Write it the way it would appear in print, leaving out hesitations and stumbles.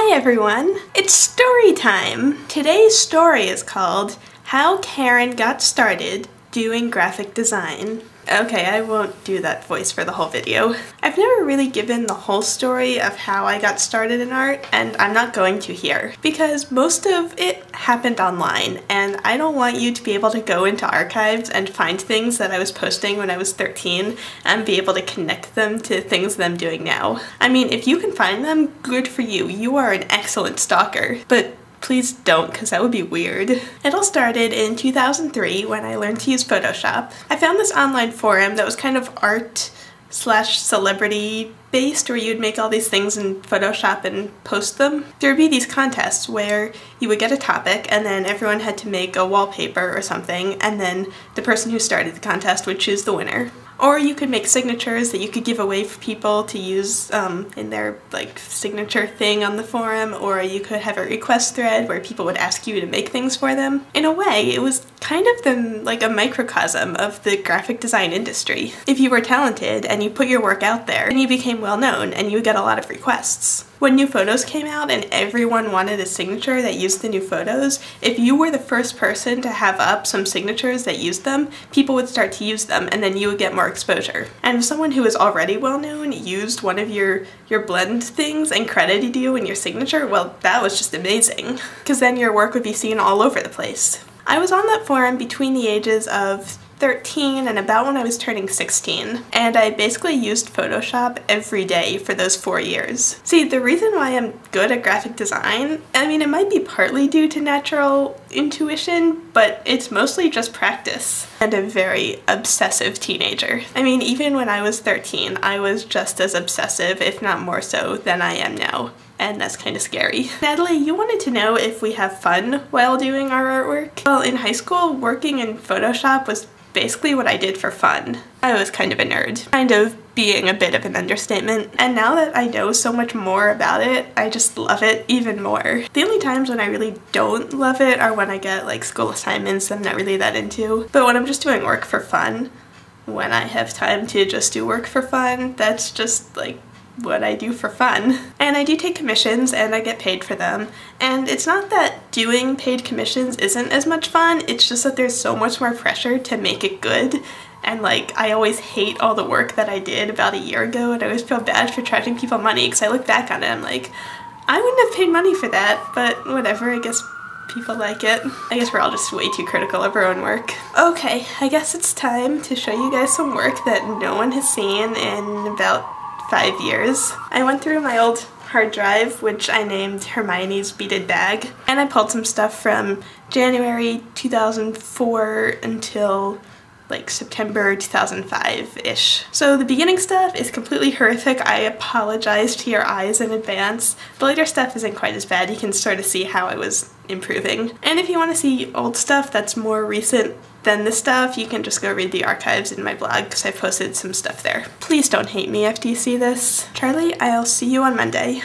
Hi everyone, it's story time! Today's story is called How Karen Got Started Doing Graphic Design. Okay, I won't do that voice for the whole video. I've never really given the whole story of how I got started in art, and I'm not going to here, because most of it happened online, and I don't want you to be able to go into archives and find things that I was posting when I was 13 and be able to connect them to things that I'm doing now. I mean, if you can find them, good for you. You are an excellent stalker, but please don't, because that would be weird. It all started in 2003 when I learned to use Photoshop. I found this online forum that was kind of art/celebrity based, where you'd make all these things in Photoshop and post them. There would be these contests where you would get a topic and then everyone had to make a wallpaper or something, and then the person who started the contest would choose the winner. Or you could make signatures that you could give away for people to use in their signature thing on the forum, or you could have a request thread where people would ask you to make things for them. In a way, it was kind of a microcosm of the graphic design industry. If you were talented and you put your work out there, then you became well known and you would get a lot of requests. When new photos came out and everyone wanted a signature that used the new photos, if you were the first person to have up some signatures that used them, people would start to use them and then you would get more exposure. And if someone who was already well known used one of your blend things and credited you in your signature, well, that was just amazing, because then your work would be seen all over the place. I was on that forum between the ages of 13 and about when I was turning 16, and I basically used Photoshop every day for those 4 years. See, the reason why I'm good at graphic design, I mean, it might be partly due to natural intuition, but it's mostly just practice and a very obsessive teenager. I mean, even when I was 13, I was just as obsessive, if not more so, than I am now. And that's kind of scary. Natalie, you wanted to know if we have fun while doing our artwork? Well, in high school, working in Photoshop was basically what I did for fun. I was kind of a nerd. Kind of being a bit of an understatement. And now that I know so much more about it, I just love it even more. The only times when I really don't love it are when I get school assignments I'm not really that into. But when I'm just doing work for fun, when I have time to just do work for fun, that's just what I do for fun. And I do take commissions and I get paid for them. And it's not that doing paid commissions isn't as much fun, it's just that there's so much more pressure to make it good. And I always hate all the work that I did about a year ago, and I always feel bad for charging people money, because I look back on it and I'm like, I wouldn't have paid money for that, but whatever, I guess people like it. I guess we're all just way too critical of our own work. Okay, I guess it's time to show you guys some work that no one has seen in about 5 years. I went through my old hard drive, which I named Hermione's Beaded Bag, and I pulled some stuff from January 2004 until September 2005-ish. So the beginning stuff is completely horrific. I apologize to your eyes in advance. The later stuff isn't quite as bad. You can sort of see how I was improving. And if you want to see old stuff that's more recent than this stuff, you can just go read the archives in my blog, because I posted some stuff there. Please don't hate me after you see this. Charlie, I'll see you on Monday.